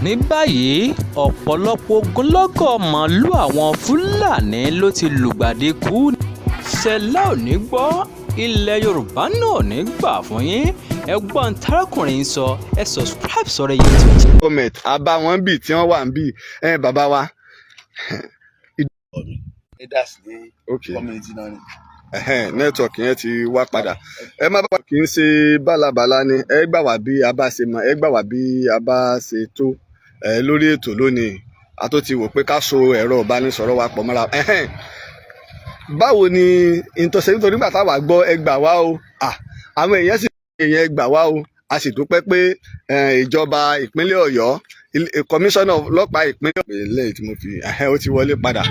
ní báyìí ọ̀pọ̀lọpọ̀ ogunlọ́gọ̀ màálù àwọn Fúlàní ló ti lùgbàdì kú. ṣẹlẹ̀ ò ní gbọ́ ilẹ̀ Yorùbá náà ò ní gbà fún yín. ẹ gbọ́n tarakùnrin sọ ẹ subscribe sọ̀rọ̀ YouTube. comment àbá wọn bì tí wọ́n wà ń bì bàbá wa. leaders ní community náà ni. nẹ́tíwọ̀kì yẹn ti wá padà. ẹ má bàa kì í ṣe bálabàla ni ẹ gbà wá bí a bá ṣe mọ ẹ gbà wá bí a bá ṣe tó lórí ètò lónìí a tó ti wò pé ká so ẹ̀rọ ìbánisọ̀rọ̀ wa pọ̀ mọ́ra. báwo ni ìtọ́sẹ̀ nítorí gbà táwa gbọ́ ẹ gbà wá o àwọn èèyàn sì èèyàn ẹ gbà wá o a sì dúpẹ́ pé ìjọba ìpínlẹ̀ Ọ̀yọ́ kọmíṣánná ọlọ́pàá ìpínlẹ̀ Ọ̀yọ́ tí mo fi ó ti wọlé padà.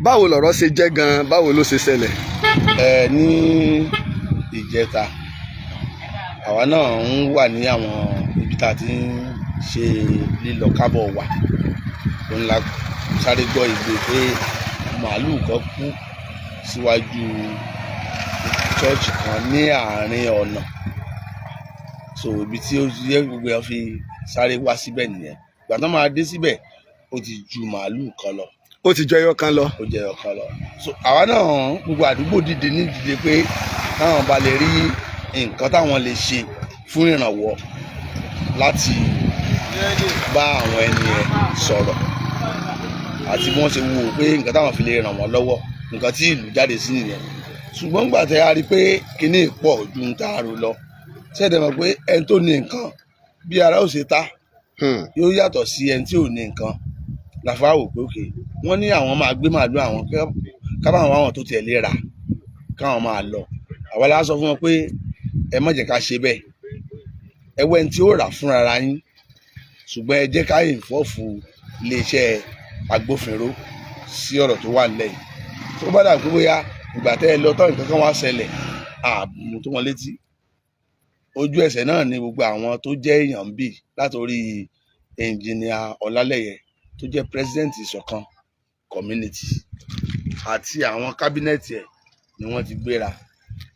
báwo lọ̀rọ̀ ṣe jẹ́ gan-an báwo ló ṣe ṣẹlẹ̀. ní ìjẹta àwa náà ń wà ní àwọn ibi tá a ti ń ṣe lílọ kábọ̀ wà òun la sáré gbọ́ ìgbé pé màálù kan kú síwájú ṣọ́ọ̀ṣì kan ní àárín ọ̀nà so ibi tí ó yẹ gbogbo ẹ fi sáré wá síbẹ̀ nìyẹn ìgbà tó máa dé síbẹ̀ ó ti ju màálù kan lọ. ó ti jẹ ẹyọ kan lọ. ó jẹ ẹyọ kan lọ. so àwa náà gbogbo àdúgbò dìde ní dìde pé táwọn bá lè rí nǹkan táwọn lè ṣe fún ìrànwọ́ láti bá àwọn ẹni ẹ sọ̀rọ̀ àti bí wọ́n ṣe wò pé nǹkan táwọn fi lè ràn wọ́n lọ́wọ́ nǹkan tí ìlú jáde sí nìyẹn ṣùgbọ́n gbà tẹ́ a rí i pé kinní pọ̀ ju ń tààrò lọ ṣẹ́ẹ̀dẹ̀ mọ̀ pé ẹni tó ní nǹkan bí ara ó ṣe ta yóò yàtọ̀ sí ẹni tí ò ní nǹkan làfáà wò pé òkè wọ́n ní àwọn máa gbé màálù àwọn kábàáwọn àwọn tó tiẹ̀ lè rà káwọn máa lọ àwa la sọ fún wọn pé ẹ má jẹ́ ká ṣe bẹ́ẹ̀ ẹ wẹ́ ẹni tí ó rà fúnra ara yín ṣùgbọ́n ẹ jẹ́ ká ìfọ́fù iléeṣẹ́ agbófinró sí ọ̀rọ̀ tó wà nílẹ̀ yìí tó bá dà pé bóyá ìgbà tẹ́ ẹ lọ tọ́ nǹkan kan wá ṣẹlẹ̀ ààbò tó wọn létí ojú ẹsẹ̀ náà ni gbogbo àwọn tó jẹ́ èèyàn ń bì látòrí ẹnjìnìà Ọlálẹ́yẹ tó jẹ́ president ìṣọ̀kan community àti àwọn kábínẹ̀tì ẹ̀ ni wọ́n ti gbéra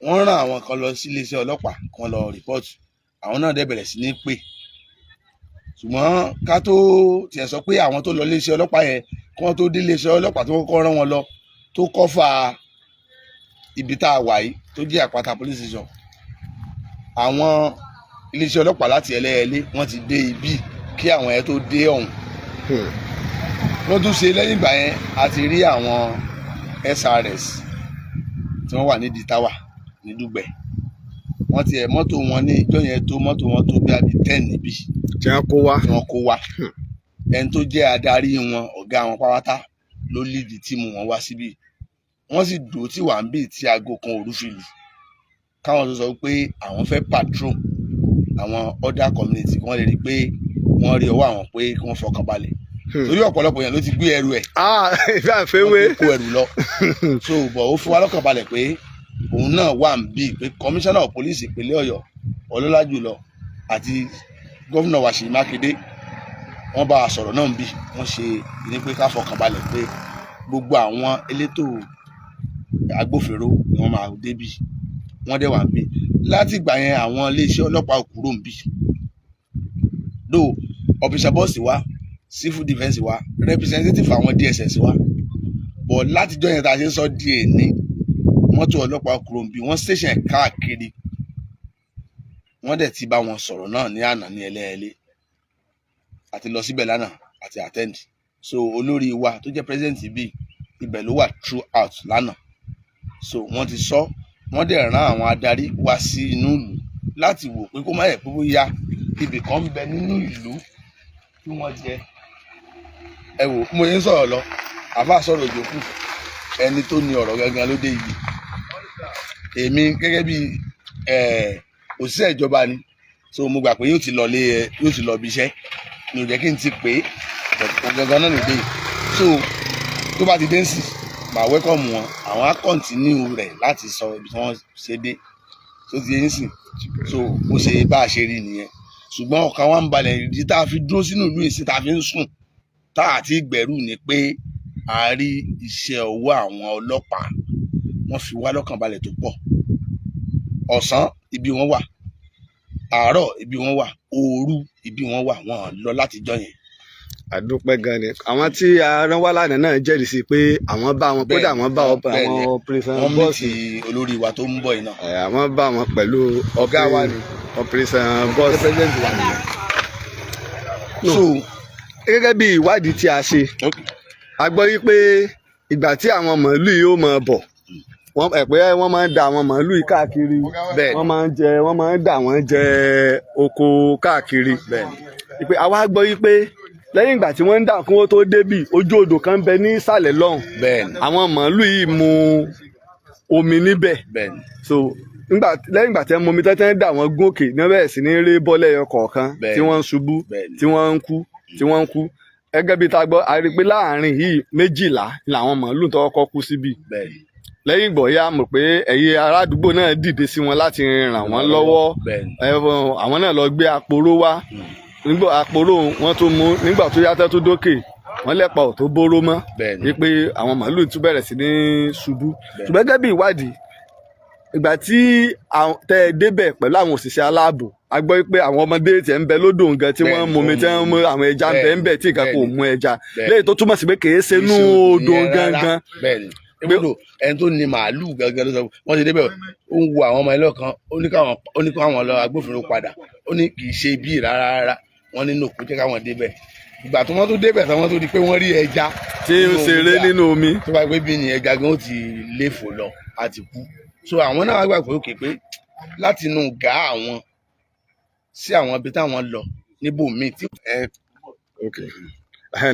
wọ́n rán àwọn kan lọ sí iléeṣẹ́ ọlọ́pàá kan lọ rìpọ́ọ̀tù àwọn náà dẹ̀ bẹ̀rẹ̀ sí ní pè ṣùgbọ́n ká tó tiẹ̀ sọ pé àwọn tó lọ iléeṣẹ́ ọlọ́pàá yẹn kí wọ́n tó dé iléeṣẹ́ ọlọ́pàá tó kọ́kọ́ rán wọn lọ tó kọ́fà ibi tá a wà yìí tó jẹ́ Àpáta police station àwọn iléeṣẹ́ ọlọ́pàá láti Ẹlẹ́yẹlé wọ́n ti dé ibi kí àwọn ẹ̀ tó dé ọ̀hún wọ́n tún ṣe lẹ́yìn ìgbà yẹn a ti rí àwọn SRS tí wọ́n wà nídìí táwà ní Dùgbẹ̀ wọ́n ti ẹ̀ mọ́tò wọn ní ìjọ yẹn tó mọ́tò wọn tó bí i 10 níbí tí wọ́n kó wá ẹni tó jẹ́ adarí wọn ọ̀gá wọn pátá ló lídìí tíìmù wọn wá síbí wọ́n sì dúró tí wà ń bì tí aago kan òru fi lù káwọn tó sọ pé àwọn fẹ́ patrol àwọn other community wọ́n lè rí i pé wọ́n rí ọwọ́ àwọn pé kí wọ́n fọkàn balẹ̀ torí ọ̀pọ̀lọpọ̀ yẹn ló ti gbé ẹrù ẹ̀ ìfẹ́ àfẹ́wé wọ́n ti kó ẹrù lọ so bọ̀ ó fún wa lọ́kàn balẹ̀ pé òun náà wà ń bì pé commissioner of police ìpínlẹ̀ Ọ̀yọ́ ọlọ́lá jùlọ àti gómìnà wa Ṣèyí Mákindé wọ́n bá a sọ̀rọ̀ náà ń bì wọ́n ṣe ní pé ká fọkàn balẹ̀ pé gbogbo àwọn elétò agbófinró ni wọ́n máa débì wọ́n dẹ̀ wà ń bì láti ìgbà yẹn àwọn iléeṣẹ́ ọlọ́pàá kúrò ń bì do officer boss wa civil defence wa representative àwọn DSS wa bọ̀ látijọ́ yẹn tá a ṣe ń sọ díẹ̀ ní mọ́tò ọlọ́pàá kúrò ń bì wọ́n station káàkiri wọ́n dẹ̀ ti bá wọn sọ̀rọ̀ náà ní àná ní Ẹlẹ́yẹlé àti lọ síbẹ̀ lánàá àti attend so olórí wa tó jẹ́ president bíi ibẹ̀ ló wà throughout lánàá so wọ́n ti sọ wọ́n dẹ̀ rán àwọn adarí wá sí inú ìlú láti wò pé kó má yẹ pé bóyá ibì kan ń bẹ nínú ìlú tí wọ́n jẹ ẹ wò mo yẹn ń sọ̀rọ̀ lọ àbá sọ̀rọ̀ ìjókòó ẹni tó ní ọ̀rọ̀ gangan ló dé ibi èmi gẹ́gẹ́ bí òṣìṣẹ́ ìjọba ni so mo gbà pé yóò ti lọ bí iṣẹ́ mi ò jẹ́ kí n ti pè é gangan náà lòdì so tó bá ti dé sí màá wẹ́kọ̀mù wọn àwọn á kọ́ntínú rẹ̀ láti sọ ibi tí wọ́n ṣe dé tó ti yẹn sìn so bó ṣe bá a ṣe rí nìyẹn ṣùgbọ́n ọ̀kan wa ń balẹ̀ ìdí tá a fi dúró sínú ìlú yìí sí tá a fi ń sùn tá a ti gbẹ̀rù ni pé a rí iṣẹ́ ọwọ́ àwọn ọlọ́pàá wọ́n fi wá lọ́kàn balẹ̀ tó pọ̀ ọ̀sán ibi wọn wà àárọ̀ ibi wọn wà, òru ibi wọn wà, wọn lọ látijọ́ yẹn. àdúpẹ́ gan ni àwọn tí arán wá lánàá náà jẹ́rìí sí pé àwọn bá wọn kódà àwọn bá àwọn operation wọ́n bọ́ọ̀sì mí ti olórí wa tó ń bọ̀ yìí náà. àwọn bá wọn pẹ̀lú ọ̀gá wa ni operation bọ́ọ̀sì. president wa nìyẹn. so gẹ́gẹ́ bí ìwádìí tí a ṣe a gbọ́ yí pé ìgbà tí àwọn màálù yìí ó máa bọ̀ wọ́n máa ń da àwọn màálù yìí káàkiri wọ́n máa ń dà wọ́n jẹ oko káàkiri ìpè àwa gbọ́ yí pé lẹ́yìn ìgbà tí wọ́n ń dà kí wọ́n tó débì ojú odò kan bẹ ní ìsàlẹ̀ lọ́hùn àwọn màálù yìí mu omi níbẹ̀ so lẹ́yìn ìgbà tí wọ́n mu omi tẹ́tẹ́ ń dà wọ́n gòkè ní wọ́n bẹ̀rẹ̀ sí ní rí bọ́lẹ̀ ẹyọ kọ̀ọ̀kan tí wọ́n ń ṣubú tí wọ́n ń kú gẹ́gẹ́ bí ta gbọ́ a rí i pé láàárín yìí 12 làwọn màálù tó kọ́kọ́ kú síbì lẹ́yìn ìgbọ̀ yá mọ̀ pé ẹ̀yin ará àdúgbò náà dìde sí wọn láti ràn wọ́n lọ́wọ́ àwọn náà lọ gbé àpòró wá nígbà àpòrò wọn tó mú nígbà tó yàtọ̀ tó dókè wọn lẹ́pa ò tó bóró mọ́ wípé àwọn màálù tún bẹ̀rẹ̀ sí ní ṣubú ṣùgbọ́n gẹ́gẹ́ bí ìwádìí ìgbà tí tẹ́ ẹ débẹ̀ pẹ̀lú àwọn òṣìṣẹ́ aláàbò a gbọ́ pé àwọn ọmọdé tiẹ̀ ń bẹ lódò nǹkan tí wọ́n mú omi tí wọ́n mú àwọn ẹja ń bẹ ń bẹ tí nǹkan kò mú ẹja lẹ́yìn tó túmọ̀ sí pé kì í ṣe inú odò gangan. ewúro ẹni tó ní màálù gangan ló sọ wọ́n ti débẹ̀ ó ń wo àwọn ọmọ ẹlẹ́ọ̀kan ó ní káwọn lọ agbófinró padà ó ní kì í ṣe bí rárá wọ́n nínú òkú jẹ́ káwọn débẹ̀ ìgbà tí wọ́n tó débẹ̀ tí wọ́n tó di pé wọ́n rí ẹja tí ó ṣeré nínú omi tó bá gbé bí ni ẹja gan ó ti léfò lọ àti kú so àwọn náà gbà pé òkè pé láti inú gà àwọn sí àwọn ibi táwọn lọ níbòmíì tí.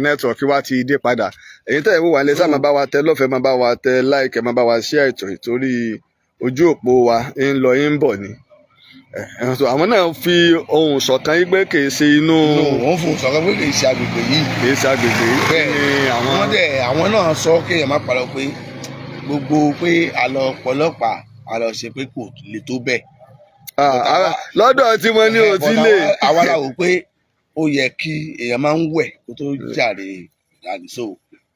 nẹ́tíwọ̀kì wa ti dé padà èyí tẹ̀ ń wò wá lé sáà máa bá wa tẹ lọ́fẹ̀ẹ́ máa bá wa tẹ láìkẹ́ máa bá wa share ètò ìtorí ojú òpó wa ń lọ ń bọ̀ ni àwọn náà fi ohùn ṣọ̀kan yí pé kì í ṣe inú. wọ́n fò ṣọ̀kan pé kì í ṣe agbègbè yìí. kì í ṣe agbègbè yìí. bẹ́ẹ̀ àwọn náà sọ kéèyàn má parọ́ pé gbogbo pé àlọ́ ọ̀pọ̀lọpàá àlọ́ ṣe pé kò lè tó bẹ́ẹ̀. lọ́dọ̀ tí mo ní o ti lè. àwa la wò pé ó yẹ kí èèyàn máa ń wẹ̀ kó tó jàre ìdáni so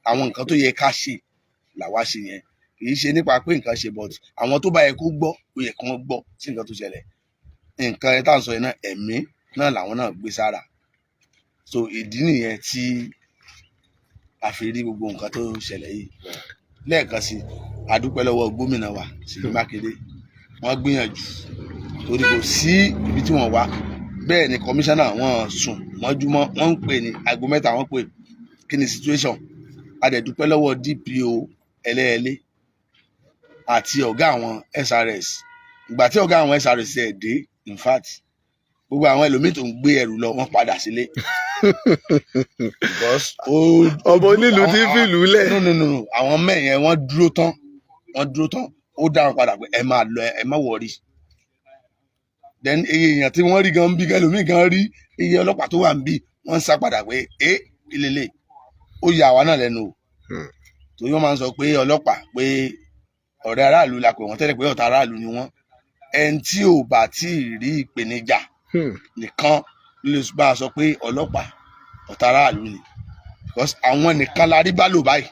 àwọn nǹkan tó yẹ ká ṣe làwa ṣe yẹn kì í ṣe nípa pé nǹkan ṣe but àwọn tó bá yẹ kó gbọ́ ó yẹ kí wọ́n gbọ́ sí nǹkan tó ṣẹlẹ̀ nǹkan ẹ̀ tá à ń sọ yẹn náà ẹ̀mí náà làwọn náà gbé sára so ìdí nìyẹn tí a fi rí gbogbo nǹkan tó ṣẹlẹ̀ yìí lẹ́ẹ̀kan sí a dúpẹ́ lọ́wọ́ gómìnà wa Ṣèyí Mákindé wọ́n gbìyànjú torí kò sí ibi tí wọ́n wá bẹ́ẹ̀ ni kọmíṣánná wọn sùn mọ́júmọ́ wọ́n ń pè ní aago 3 wọ́n pè kí ni situation a dẹ̀ dúpẹ́ lọ́wọ́ DPO ẹlẹ́ẹ̀lẹ́ àti ọ̀gá àwọn SRS ìgbà tí ọ̀gá àwọn SRS ẹ̀ dé in fact gbogbo àwọn ẹlòmíì tó ń gbé ẹrù lọ wọ́n padà sílé because ọmọ onílù tí ń fìlú lẹ̀. no àwọn mẹ́yẹn wọ́n dúró tán ó dá wọn padà pé ẹ máa lọ ẹ má wọrí then iye èèyàn tí wọ́n rí gan bí ẹlòmíì gan rí iye ọlọ́pàá tó wà ń bí wọ́n ń sá padà pé ilé ó yà wá náà lẹ́nu o torí wọ́n máa ń sọ pé ọlọ́pàá pé ọ̀rẹ́ aráàlú la pè wọ́n tẹ́lẹ̀ pé ọ̀tá aráàlú ni wọ́n ẹni tí ò bá tí ì rí ìpèníjà nìkan lè bá a sọ pé ọlọ́pàá ọ̀tá aráàlú ni because àwọn nìkan la rí bá lò báyìí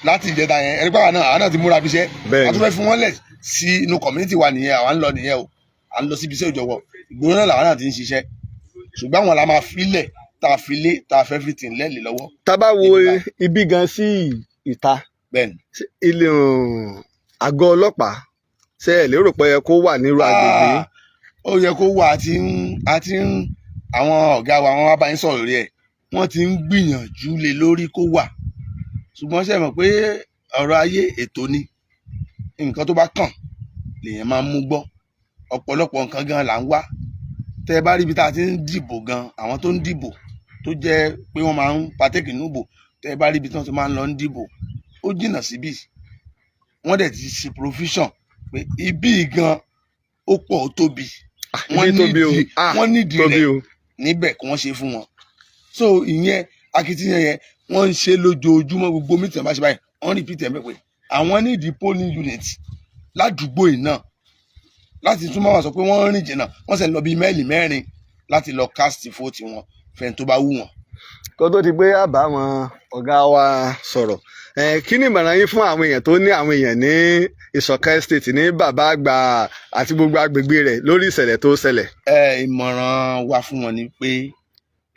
láti ìjẹta yẹn ẹni pàwọn náà àwọn náà ti múra fi iṣẹ́ a tún fẹ́ fi wọ́n lẹ̀ sí inú community wa nìyẹn àwa ń lọ nìyẹn o à ń lọ síbi iṣẹ́ ìjọwọ́ ìgboro náà làwọn náà ti ń ṣiṣẹ́ ṣùgbọ́n àwọn la máa filẹ̀ tá a fi lé tá a fẹ́ fi tì lẹ́ẹ̀lì lọ́wọ́. tá a bá wo ibi gan sí ìta ilé àgọ́ ọlọ́pàá ṣe ẹ lérò pé kó wà nírú agbègbè. ó yẹ kó wà àti àwọn ọ̀gá wa wọn wá bá yín sọ̀rọ̀ rí ẹ̀ wọ́n ti ń gbìyànjú lé lórí kó wà ṣùgbọ́n ṣe mọ̀ pé ọ̀rọ̀ ayé ètò ni nǹkan tó bá kàn lèèyàn máa ń mú gbọ́ ọ̀pọ̀lọpọ̀ nǹkan gan là ń wá tẹ́ ẹ bá rí ibi tá a ti ń dìbò gan àwọn tó ń dìbò tó jẹ́ pé wọ́n máa ń pàtẹ́kì nùbò tẹ́ ẹ bá rí ibi tí wọ́n ti máa ń lọ ń dìbò ó jìnnà síbí wọ́n dẹ̀ ti ṣe provision pé ibí gan ó pọ̀ ó tóbi wọ́n nídìí rẹ̀ níbẹ̀ kí wọ́n ṣe fún wọn so ìyẹn akitiyan yẹn wọ́n ń ṣe lójoojúmọ́ gbogbo mítìn bá ṣe báyìí wọ́n repeat ẹ̀ mẹ́pẹ́ àwọn nídìí polling unit ládùúgbò yìí náà láti túmọ̀ wá sọ pé wọ́n rìn jìnnà wọ́n sì ń lọ bíi máìlì 4 láti lọ cast vote wọn fẹ́ni tó bá wù wọ́n. kó tó di pé àbá àwọn ọ̀gá wa sọ̀rọ̀ kí ni ìmọ̀ràn yín fún àwọn èèyàn tó ní àwọn èèyàn ní ìṣọ̀kan estate ní bàbá àgbà àti gbogbo agbègbè rẹ̀ lórí ìṣẹ̀lẹ̀ tó ṣẹlẹ̀. Ìmọ̀ràn wa fún wọn ni pé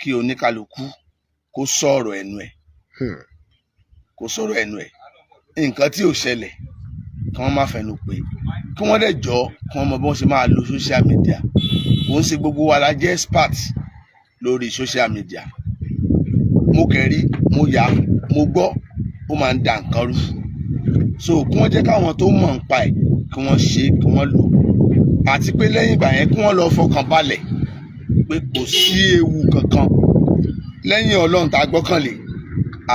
kí oníkálukú kó sọ̀rọ̀ ẹnu ẹ̀ nǹkan tí ò ṣẹlẹ̀ kí wọ́n má fẹnu pé kí wọ́n dẹ̀ jọ kí wọ́n mọ bí wọ́n ṣe máa lo social media. Kò ń ṣe gbogbo wa la jẹ́ expert lórí social media. Mo kẹ́rí mo yá mo gbọ́ ó máa ń da nǹkan rú. So kí wọ́n jẹ́ káwọn tó mọ̀ ń pa ẹ̀ kí wọ́n ṣe kí wọ́n lò àti pé lẹ́yìn ìgbà yẹn kí wọ́n lọ fọkàn balẹ̀ pé kò sí ewu kankan lẹ́yìn Ọlọ́run tá a gbọ́kànlé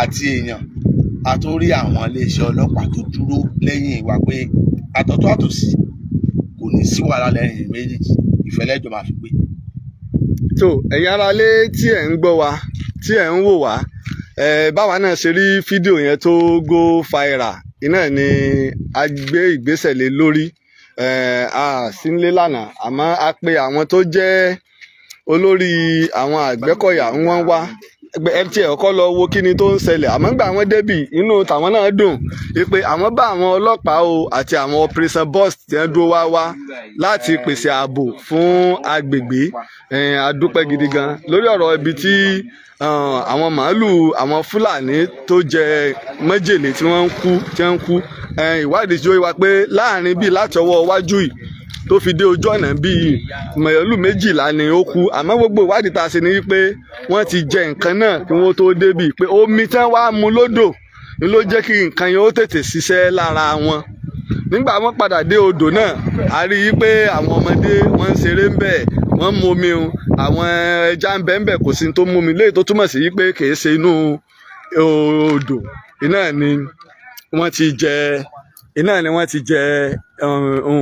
àti èèyàn àtúrí àwọn iléeṣẹ́ ọlọ́pàá tó dúró lẹ́yìn ìwà pé àtọ̀tọ̀ àtòsí kò ní sí wàhálà lẹ́yìn méjèèjì ìfẹ́lẹ́jọ máa fi gbé. tó ẹ̀yin aráalé tí ẹ̀ ń gbọ́ wa tí ẹ̀ ń wò wá báwa náà ṣe rí fídíò yẹn tó go viral iná ni a gbé ìgbésẹ̀ lé lórí a sì ń lé lánàá àmọ́ a pe àwọn tó jẹ́ olórí àwọn Àgbẹ̀kọ̀yà wọ́n wá ft ọkọ lọ wo kí ni tó ń ṣẹlẹ̀ àmọ́ gbà wọ́n débì inú tàwọn náà dùn pé àwọn bá àwọn ọlọ́pàá o àti àwọn operation boss tí wọ́n dúró wá láti pèsè ààbò fún agbègbè adúpẹ́ gidi gan lórí ọ̀rọ̀ ibi tí àwọn màálù àwọn Fúlàní tó jẹ májèlé tí wọ́n ń kú ìwádìí tí ó wá pé láàrin bíi láti ọwọ́ iwájú yìí tó fi dé ojú ọ̀nà bíi màálù 12 ni ó kú àmọ́ gbogbo ìwádìí tá a ṣe ni wípé wọ́n ti jẹ nǹkan náà kí wọ́n tó débì pé omi tí wọ́n wá mu lódò ni ló jẹ́ kí nǹkan yẹn ó tètè ṣiṣẹ́ lára wọn. Nígbà wọ́n padà dé odò náà a rí i pé àwọn ọmọdé wọ́n ń ṣeré ń bẹ̀ wọ́n mu omi o àwọn ẹja ń bẹ̀ ń bẹ̀ kò sí tó mú mi léyìí tó túmọ̀ sí wípé kì í ṣe inú odò iná ni wọ́n ti jẹ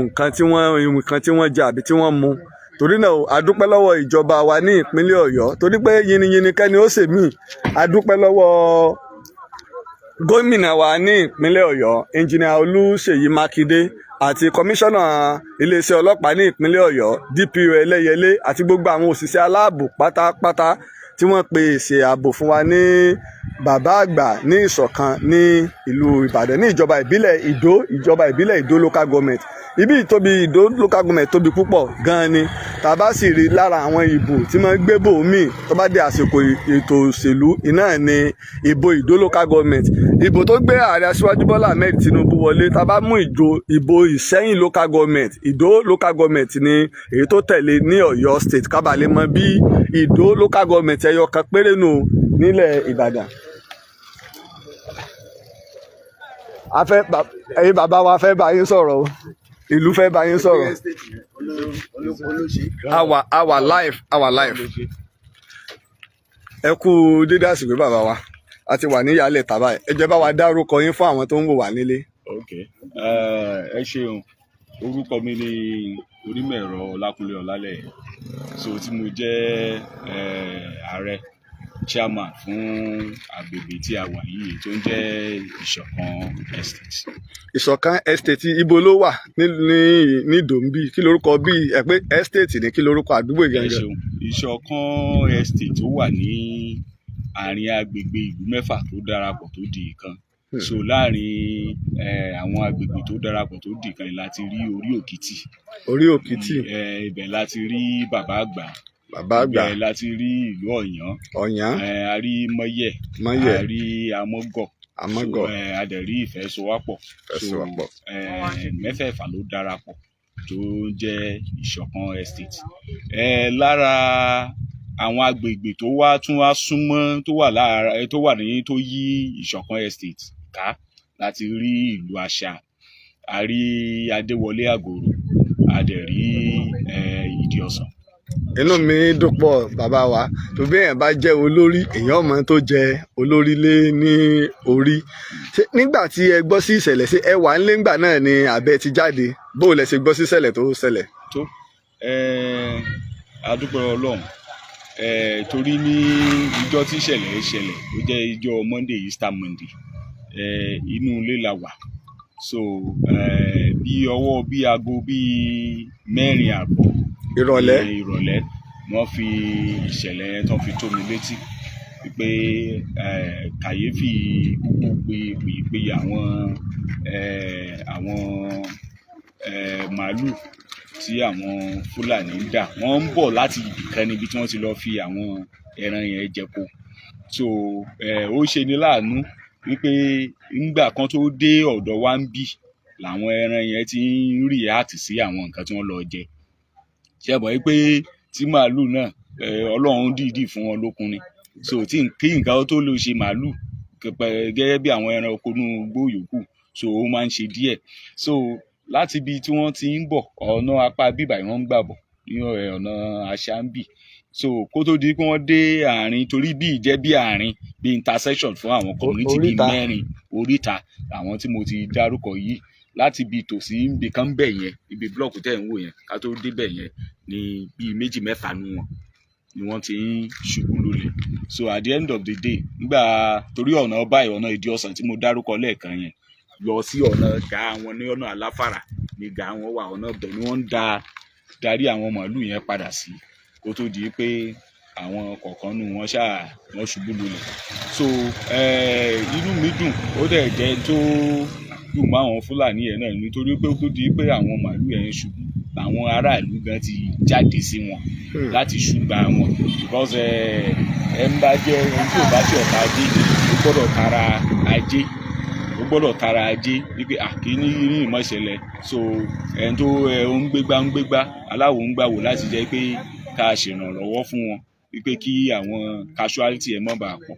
nǹkan tí wọ́n jẹ àbí tí wọ́n mu. Torí náà a dúpẹ́ lọ́wọ́ ìjọba wa ní ìpínlẹ̀ Ọ̀yọ́ torí pé yiniyini kẹ́ni ó ṣèmí a dúpẹ́ lọ́wọ́ gómìnà wa ní ìpínlẹ̀ Ọ̀yọ́ engineer Olúṣèyí Mákindé àti kọmíṣánná iléeṣẹ́ ọlọ́pàá ní ìpínlẹ̀ Ọ̀yọ́ DPO Ẹlẹ́yẹlé àti gbogbo àwọn òṣìṣẹ́ aláàbò pátápátá tí wọ́n pèsè ààbò fún wa ní bàbá àgbà ní ìṣọ̀kan ní ìlú Ìbàdàn ní ìjọba ìbílẹ̀ Ìdó local government. Ibi ìtóbi Ìdó local government tóbi púpọ̀ gan-an ni tàbá sì rí lára àwọn ìbò tí wọ́n gbé bò míì tó bá dé àsìkò ètò òṣèlú iná ní ìbò Ìdó local government. Ìbò tó gbé ààrẹ Aṣíwájú Bọ́lá Ahmed Tinubu wọlé tàbá mú ìbò Ìṣẹ́yìn local government Ìdó local government ni èyí tó tẹ̀lé ní Ọ̀yọ́ state kábàlẹ̀ mọ́ bí Ìdó local government ẹyọ kan péré nù nílẹ̀ Ìbàdàn. ẹ̀yin bàbá wa fẹ́ bá yín sọ̀rọ̀ o ìlú fẹ́ bá yín sọ̀rọ̀ our life ẹ kú dédé àsìkò bàbá wa a ti wà ní ìyálẹ̀ tàbá ẹ jẹ́ bá wa dárúkọ yín fún àwọn tó ń wò wá nílé. Ẹ ṣeun orúkọ mi ni Onímọ̀-ẹ̀rọ Ọlákúnlé Ọlálẹyẹ tí mo jẹ́ ààrẹ chairman fún agbègbè tí a wà yìí tó ń jẹ́ Ìṣọ̀kan Estate. Ìṣọ̀kan Estate ibo ló wà ní Dombi kí lorúkọ bí ẹ pé estate ní kí lorúkọ àdúgbò gangan. Ìṣọ̀kan Estate tó wà ní àárín agbègbè ìlú 6 tó darapọ̀ tó di ìkan. Láàrin àwọn agbègbè tó darapọ̀ tó di ìkan láti rí Orí Òkìtì. Ibẹ̀ láti rí Bàbá Àgbà. Ibẹ̀ láti rí ìlú Ọ̀yán. A rí Mọ́yẹ̀. A rí Amọ́gọ̀. A dẹ̀ rí Ìfẹ́sowápọ̀. Mẹ́fẹ̀ẹ̀fà ló darapọ̀ tó jẹ́ Ìṣọ̀kan Estate. Lára àwọn agbègbè tó wá súnmọ́ tó yí Ìṣọ̀kan Estate ká láti rí ìlú Àṣà, a rí Adéwọlé Àgòrò, a dẹ̀ rí Ìdí Ọ̀sán. Inú mi dùn pọ̀ bàbá wa tó bí èèyàn bá jẹ́ olórí èèyàn mọ̀ tó jẹ olórí lé ní orí. Nígbà tí ẹ gbọ́ sí ìṣẹ̀lẹ̀ ṣé ẹ wà nílé ńgbà náà ni àbẹ ti jáde bó lẹ ṣe gbọ́ sí ìṣẹ̀lẹ̀ tó ṣẹlẹ̀. A dúpẹ́ Ọlọ́run torí ní ìjọ tí ìṣẹ̀lẹ̀ ṣẹlẹ̀ ó jẹ́ ìjọ Monday Easter Monday inú ilé la wà bí aago 4:30 ìrọ̀lẹ́ wọ́n fi ìṣẹ̀lẹ̀ yẹn tán fi tó mi létí pé kàyéfì púpọ̀ pé àwọn màálù tí àwọn Fúlàní ń dà wọ́n ń bọ̀ láti ibìkan níbi tí wọ́n ti lọ fi àwọn ẹran yẹn jẹko. So ó ṣe ni láàánú wípé ńgbà kan tó dé ọ̀dọ̀ wa ń bì làwọn ẹran yẹn ti ń react sí àwọn nǹkan tí wọ́n lọ jẹ. Ṣé ẹ mọ̀ wípé tí màálù náà Ọlọ́run dìídì fún wọn lókun ni. So kí nǹkan tó lè ṣe màálù gẹ́gẹ́ bí àwọn ẹran oko inú igbó yòókù, so ó máa ń ṣe díẹ̀. So láti ibi tí wọ́n ti ń bọ̀ ọ̀nà apá bíbà yìí wọ́n ń gbà bọ̀ ní ọ̀nà Àṣàmbì. So kó tó di pé wọ́n dé àárín, torí bí ìjẹ́ bí àárín bí intersection fún àwọn community bíi mẹ́rin oríta àwọn tí mo ti dárúkọ yìí, láti ibi tòsí ibi kan bẹ̀ yẹn, ibi blọọkù tẹ̀ ń wò yẹn, ká tó débẹ̀ yẹn ní bíi méjì mẹ́ta nu wọn ni wọ́n ti ń ṣubú lulẹ̀. So at the end of the day nígbà torí ọ̀nà báyìí ọ̀nà Ìdí Ọsàn tí mo dárúkọ lẹ́ẹ̀kan yẹn lọ sí ọ̀nà gà wọn ní ọ̀nà Aláfàrà ní gà wọn wà, ọ̀nà bẹ̀ ni wọ́n ń darí àwọn màálù yẹn padà sí kó tó di pé àwọn kọ̀ọ̀kan nù wọ́n ṣubú lulẹ̀. So inú mi dùn, ó dẹ̀ jẹ́ tó dùn mọ́ àwọn Fúlàní yẹn náà nítorí pé ó tó di pé àwọn màálù yẹn ṣubú àwọn aráàlú gan ti jáde sí wọn láti ṣùgbà wọn, because ẹ ń bá jẹ́ ẹni tí ò bá tí ọ̀tá ajé ó gbọ́dọ̀ tara ajé wípé àkíní ní ìmọ̀ṣẹ̀lẹ̀. So ẹni tó ń gbégbá aláwo ń gbàwò láti jẹ́ pé ká ṣèrànlọ́wọ́ fún wọn wípé kí àwọn casualty ẹ̀ mọ́ bàa pọ̀.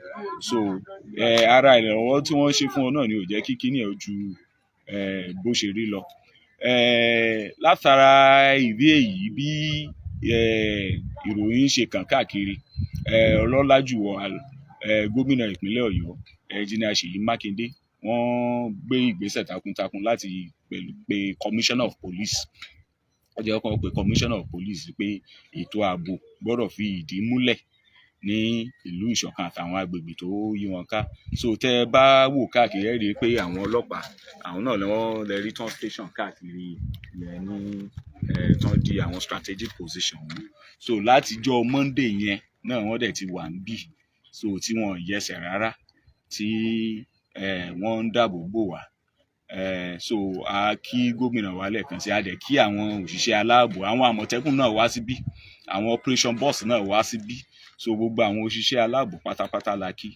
So ara ìrànlọ́wọ́ tí wọ́n ṣe fún wọn náà ni ò jẹ́ kí kíní ẹ̀ ju bó ṣe rí lọ. Látara ìdí èyí bí ìròyìn ṣe kàn káàkiri, ọlọ́lá jùlọ gómìnà ìpínlẹ̀ Ọ̀yọ́ Engineer Ṣèyí Mákindé wọ́n gbé ìgbésẹ̀ takuntakun láti pe commissioner of police. Ọjọ́ kan pé commissioner of police pé ètò ààbò gbọ́dọ̀ fi ìdí múlẹ̀ ní ìlú Ìṣọ̀kan àtàwọn agbègbè tó yí wọn ká. So tẹ́ ẹ bá wò káàkiri ẹ rí i pé àwọn ọlọ́pàá àwọn náà wọ́n lè rí tán station káàkiri yẹn ní tán di àwọn strategic position wọn. So látijọ́ Monday yẹn náà wọ́n dẹ̀ ti wà níbí, so tí wọ́n yẹsẹ̀ rárá tí wọ́n ń dáàbò bò wá. So a kí gómìnà wa lẹ́ẹ̀kan sí, a dẹ̀ kí àwọn òṣìṣẹ́ aláàbò, àwọn àmọ̀tẹ́kùn náà wá síbí, àwọn operation boss náà wá síbí. So gbogbo àwọn òṣìṣẹ́ aláàbò pátápátá la kí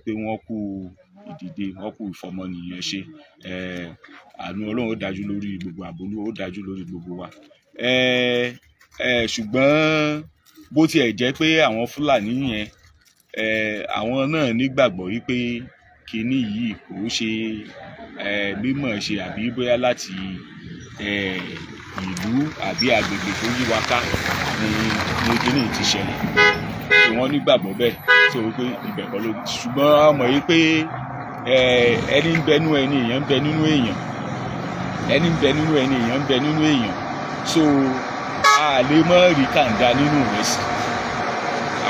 pé wọ́n kú ìdìde, wọ́n kú ìfọmọnìyàn ṣe. Àánú Ọlọ́run ó dájú lórí gbogbo àbólú, ó dájú lórí gbogbo wa. Ṣùgbọ́n bó tiẹ̀ jẹ́ pé àwọn Fúlàní yẹn àwọn náà nígbàgbọ́ wípé kinní yìí kò ṣe mímọ̀ ṣe àbí bóyá láti ìlú àbí agbègbè tó yí wa ká ní kinní ti ṣẹlẹ̀. So wọ́n nígbàgbọ́ bẹ́ẹ̀, so wípé ibẹ̀ kọ́ ló, ṣùgbọ́n a mọ̀ wípé ẹni ń bẹ nínú ẹni èèyàn ń bẹ nínú èèyàn, ẹni ń bẹ nínú ẹni èèyàn ń bẹ nínú èèyàn. So a lè mọ̀ rí kàńdá nínú ìrẹsì.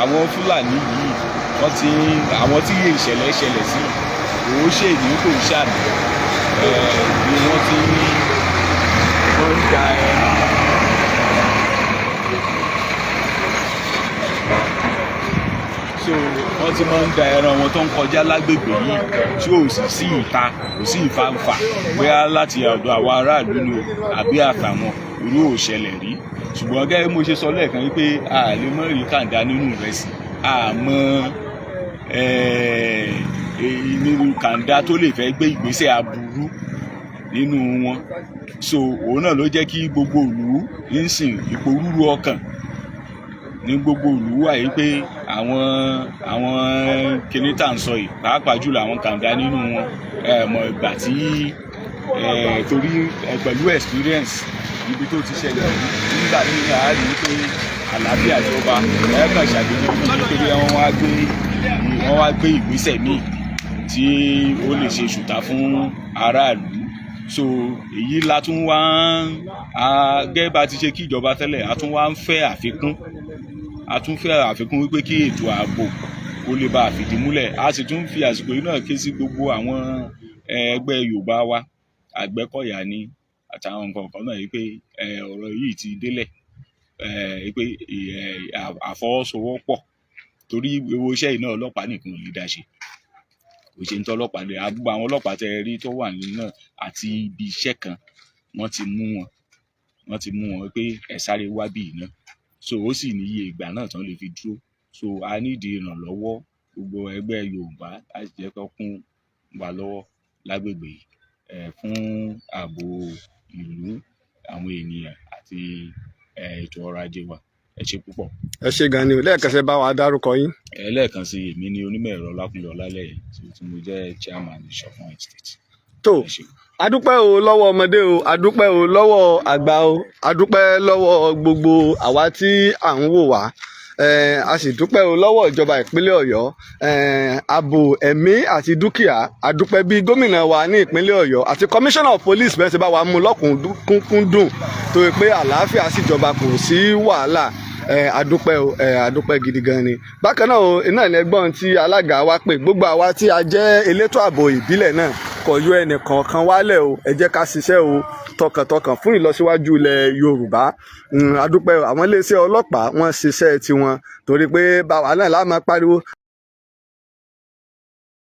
Àwọn Fúlàní yìí àwọn tí ìṣẹ̀lẹ̀ ṣẹlẹ̀ sí òun ṣe ní kò ṣàmì ni wọ́n ń da ẹran. So wọ́n ti máa ń da ẹran wọn tó ń kọjá lágbègbè yìí tí ò sì sí ìta, kò sí ìfàǹfà bóyá láti ọ̀dọ̀ àwọn aráàlú ni o àbí àtàwọn irú òṣẹlẹ̀ rí. Ṣùgbọ́n gẹ́gẹ́ bí mo ṣe sọ lẹ́ẹ̀kan wípé a lè mọ̀ rí kàńdá nínú ìrẹsì, àmọ́ nínú kàńdá tó lè fẹ́ gbé ìgbésẹ̀ aburú nínú wọn. So òun náà ló jẹ́ kí gbogbo ìlú ń sìn ìpòrúru ọkàn ní gbogbo ìlú wà yìí pé àwọn kinní tá à ń sọ yìí pàápàá jùlọ àwọn kàńdá nínú wọn mọ̀ ìgbà tí torí pẹ̀lú experience ibi tó ti ṣẹlẹ̀ nígbà tí a rí i pé àlàáfíà ìjọba ẹ̀ẹ́kan ṣàdédé nítorí wọ́n wá gbé ìgbésẹ̀ míì tí ó lè ṣe ṣùtá fún aráàlú. So èyí la tún wá gẹ́gẹ́ bá ti ṣe kí ìjọba tẹ́lẹ̀ a tún wá ń fẹ́ àfikún wípé kí ètò ààbò kó lè bá fìdí múlẹ̀. A sì tún fi àsìkò yìí náà ké sí gbogbo àwọn ẹgbẹ́ Yorùbá wa Àgbẹ̀kọ̀yà ni àtàwọn nǹkan kan náà yìí pé ọ̀rọ̀ yìí ti délẹ̀ pé àfọwọ́sowọ́pọ̀ torí owó iṣẹ́ yìí náà ọlọ́pàá nìkan ò lè dá ṣe, kò ṣe ń tọ́ ọlọ́pàá lè àbúgbò àwọn ọlọ́pàá tẹ rí tó wà nínú náà àti ibi iṣẹ́ kan wọ́n ti mú wọn pé ẹ sáré wá bí iná, so ó sì ní iye ìgbà náà tán lè fi dúró, so a nídìí ìrànlọ́wọ́ gbogbo ẹgbẹ́ Yorùbá láti jẹ́ kó kún wa lọ́wọ́ lágbègbè yìí fún ààbò ìlú, àwọn ènìyàn àti ètò ọrọ̀ ajé wa. Ẹ ṣe púpọ̀. ẹ ṣe gan ni o, lẹ́ẹ̀kan ṣe bá wa dárúkọ yín. Lẹ́ẹ̀kan sí èmi ni onímọ̀ ẹ̀rọ Lákúnlé Ọlálẹ́yẹ tí mo jẹ́ chairman Ìṣọ̀kan State. tó adúpẹ́ o lọ́wọ́ ọmọdé o, adúpẹ́ o lọ́wọ́ àgbà o, adúpẹ́ lọ́wọ́ gbogbo àwa tí à ń wò wá, a sì dúpẹ́ o lọ́wọ́ ìjọba ìpínlẹ̀ Ọ̀yọ́, ààbò ẹ̀mí àti dúkìá, adúpẹ́ bí gómìnà wa ní ìpínlẹ̀ Ọ̀yọ́ àti commissioner of police bẹ́ẹ̀ ṣe bá wa mú lọ́kùnkúndùn tó yẹ pé àlàáfíà sì jọba, kò sí wàhálà. Adúpẹ́ o, adúpẹ́ gidi gan ni. Bákan náà o, iná ní ẹgbọ́n tí alága wa pè gbogbo àwa tí a jẹ́ elétò ààbò ìbílẹ̀ náà kò yọ ẹnìkọ̀ọ̀kan wálẹ̀ o, ẹ jẹ́ ká ṣiṣẹ́ o tọkàntọkàn fún ìlọsíwájú ilẹ̀ Yorùbá. Adúpẹ́ o, àwọn iléeṣẹ́ ọlọ́pàá wọ́n ṣiṣẹ́ tiwọn torí pé báwa náà la máa pariwo